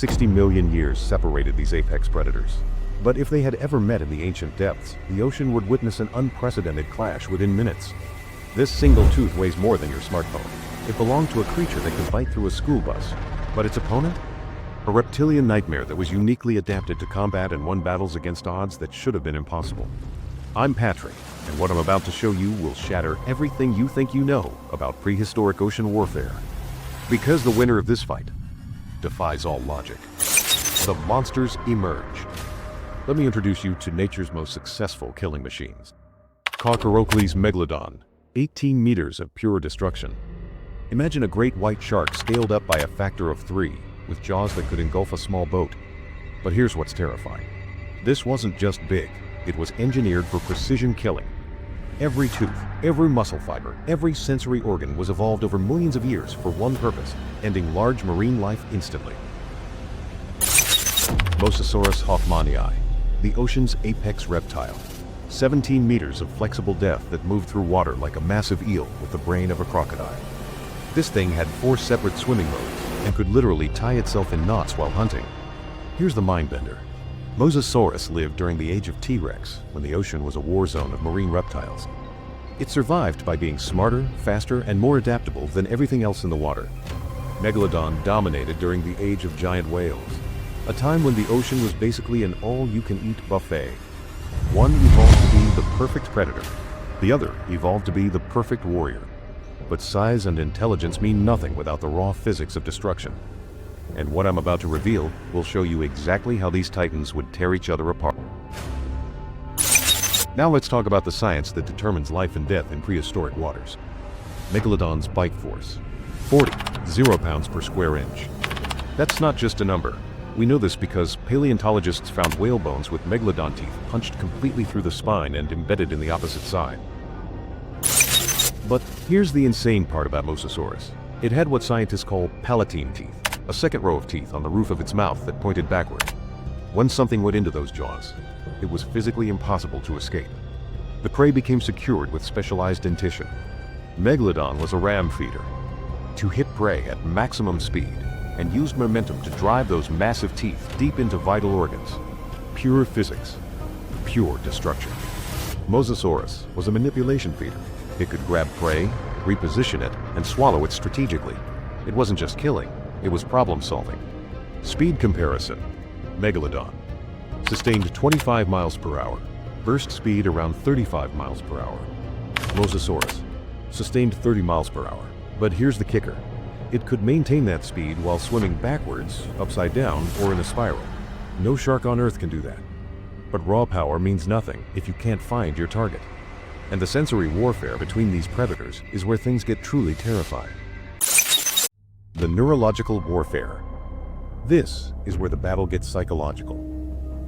60 million years separated these apex predators. But if they had ever met in the ancient depths, the ocean would witness an unprecedented clash within minutes. This single tooth weighs more than your smartphone. It belonged to a creature that could bite through a school bus. But its opponent? A reptilian nightmare that was uniquely adapted to combat and won battles against odds that should have been impossible. I'm Patrick, and what I'm about to show you will shatter everything you think you know about prehistoric ocean warfare. Because the winner of this fight defies all logic. The monsters emerge. Let me introduce you to nature's most successful killing machines. Kokorokles Megalodon, 18 meters of pure destruction. Imagine a great white shark scaled up by a factor of 3, with jaws that could engulf a small boat. But here's what's terrifying. This wasn't just big, it was engineered for precision killing. Every tooth, every muscle fiber, every sensory organ was evolved over millions of years for one purpose, ending large marine life instantly. Mosasaurus hoffmanii, the ocean's apex reptile. 17 meters of flexible depth that moved through water like a massive eel with the brain of a crocodile. This thing had 4 separate swimming modes and could literally tie itself in knots while hunting. Here's the mind-bender. Mosasaurus lived during the age of T-Rex, when the ocean was a war zone of marine reptiles. It survived by being smarter, faster, and more adaptable than everything else in the water. Megalodon dominated during the age of giant whales, a time when the ocean was basically an all-you-can-eat buffet. One evolved to be the perfect predator. The other evolved to be the perfect warrior. But size and intelligence mean nothing without the raw physics of destruction. And what I'm about to reveal will show you exactly how these titans would tear each other apart. Now let's talk about the science that determines life and death in prehistoric waters. Megalodon's bite force. 0 pounds per square inch. That's not just a number. We know this because paleontologists found whale bones with megalodon teeth punched completely through the spine and embedded in the opposite side. But here's the insane part about Mosasaurus. It had what scientists call palatine teeth, a second row of teeth on the roof of its mouth that pointed backward. When something went into those jaws, it was physically impossible to escape. The prey became secured with specialized dentition. Megalodon was a ram feeder, to hit prey at maximum speed and used momentum to drive those massive teeth deep into vital organs. Pure physics, pure destruction. Mosasaurus was a manipulation feeder. It could grab prey, reposition it, and swallow it strategically. It wasn't just killing, it was problem solving. Speed comparison. Megalodon sustained 25 miles per hour, burst speed around 35 miles per hour. Mosasaurus sustained 30 miles per hour. But here's the kicker. It could maintain that speed while swimming backwards, upside down, or in a spiral. No shark on Earth can do that. But raw power means nothing if you can't find your target. And the sensory warfare between these predators is where things get truly terrifying. The neurological warfare. This is where the battle gets psychological.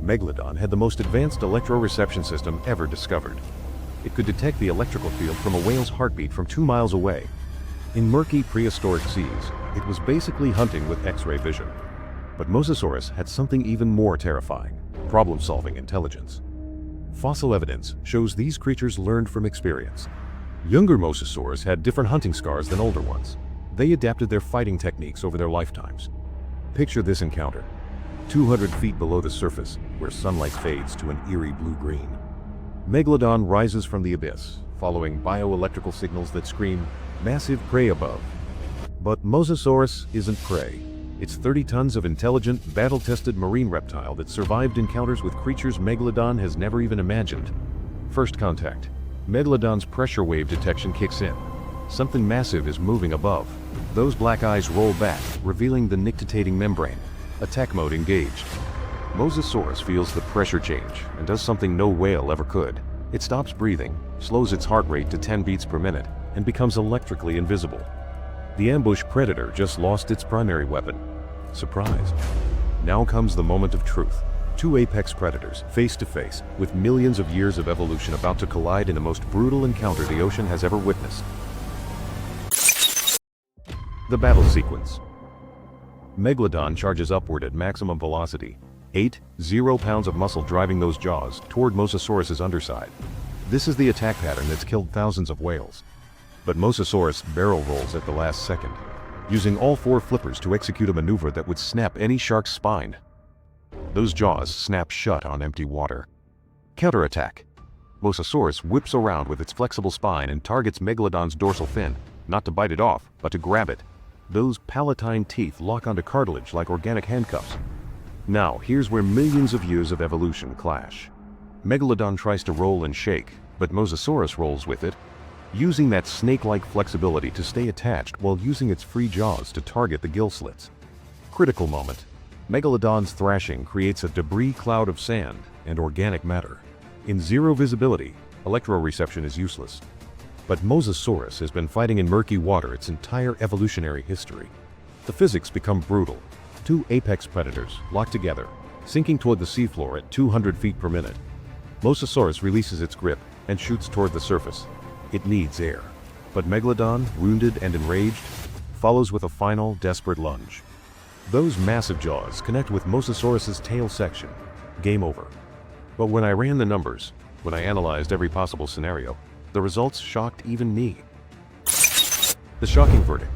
Megalodon had the most advanced electroreception system ever discovered. It could detect the electrical field from a whale's heartbeat from 2 miles away. In murky prehistoric seas, it was basically hunting with X-ray vision. But Mosasaurus had something even more terrifying: problem-solving intelligence. Fossil evidence shows these creatures learned from experience. Younger Mosasaurus had different hunting scars than older ones. They adapted their fighting techniques over their lifetimes. Picture this encounter. 200 feet below the surface, where sunlight fades to an eerie blue-green. Megalodon rises from the abyss, following bioelectrical signals that scream, "Massive prey above." But Mosasaurus isn't prey. It's 30 tons of intelligent, battle-tested marine reptile that survived encounters with creatures Megalodon has never even imagined. First contact. Megalodon's pressure wave detection kicks in. Something massive is moving above. Those black eyes roll back, revealing the nictitating membrane. Attack mode engaged. Mosasaurus feels the pressure change and does something no whale ever could. It stops breathing, slows its heart rate to 10 beats per minute, and becomes electrically invisible. The ambush predator just lost its primary weapon. Surprised. Now comes the moment of truth. 2 apex predators, face to face, with millions of years of evolution about to collide in the most brutal encounter the ocean has ever witnessed. The battle sequence. Megalodon charges upward at maximum velocity. 0 pounds of muscle driving those jaws toward Mosasaurus's underside. This is the attack pattern that's killed thousands of whales. But Mosasaurus barrel rolls at the last second. using all four flippers to execute a maneuver that would snap any shark's spine. Those jaws snap shut on empty water. Counterattack. Mosasaurus whips around with its flexible spine and targets Megalodon's dorsal fin, not to bite it off, but to grab it. Those palatine teeth lock onto cartilage like organic handcuffs. Now, here's where millions of years of evolution clash. Megalodon tries to roll and shake, but Mosasaurus rolls with it, using that snake-like flexibility to stay attached while using its free jaws to target the gill slits. Critical moment. Megalodon's thrashing creates a debris cloud of sand and organic matter. In zero visibility, electroreception is useless. But Mosasaurus has been fighting in murky water its entire evolutionary history. The physics become brutal. Two apex predators lock together, sinking toward the seafloor at 200 feet per minute. Mosasaurus releases its grip and shoots toward the surface. It needs air. But Megalodon, wounded and enraged, follows with a final, desperate lunge. Those massive jaws connect with Mosasaurus's tail section. Game over. But when I ran the numbers, when I analyzed every possible scenario, the results shocked even me. The shocking verdict.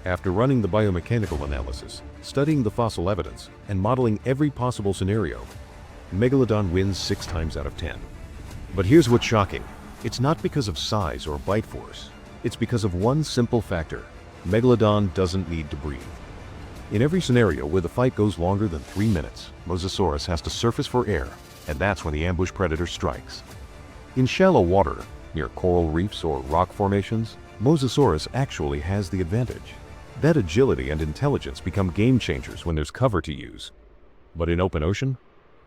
After running the biomechanical analysis, studying the fossil evidence, and modeling every possible scenario, Megalodon wins 6 times out of 10. But here's what's shocking. It's not because of size or bite force. It's because of one simple factor. Megalodon doesn't need to breathe. In every scenario where the fight goes longer than 3 minutes, Mosasaurus has to surface for air, and that's when the ambush predator strikes. In shallow water, near coral reefs or rock formations, Mosasaurus actually has the advantage. That agility and intelligence become game changers when there's cover to use. But in open ocean,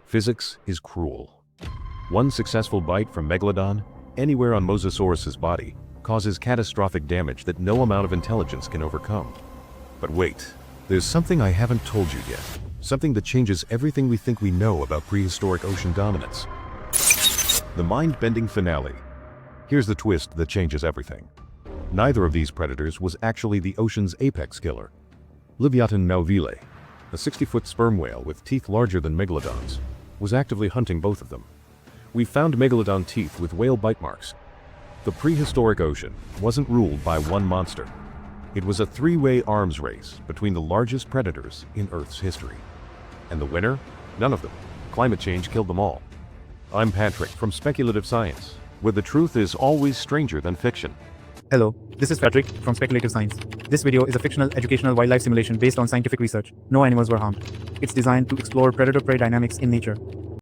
physics is cruel. One successful bite from Megalodon, anywhere on Mosasaurus's body, causes catastrophic damage that no amount of intelligence can overcome. But wait, there's something I haven't told you yet. Something that changes everything we think we know about prehistoric ocean dominance. The mind-bending finale. Here's the twist that changes everything. Neither of these predators was actually the ocean's apex killer. Livyatan melvillei, a 60-foot sperm whale with teeth larger than Megalodon's, was actively hunting both of them. We found Megalodon teeth with whale bite marks. The prehistoric ocean wasn't ruled by one monster. It was a 3-way arms race between the largest predators in Earth's history. And the winner? None of them. Climate change killed them all. I'm Patrick from Speculative Science, where the truth is always stranger than fiction. Hello, this is Patrick from Speculative Science. This video is a fictional educational wildlife simulation based on scientific research. No animals were harmed. It's designed to explore predator-prey dynamics in nature.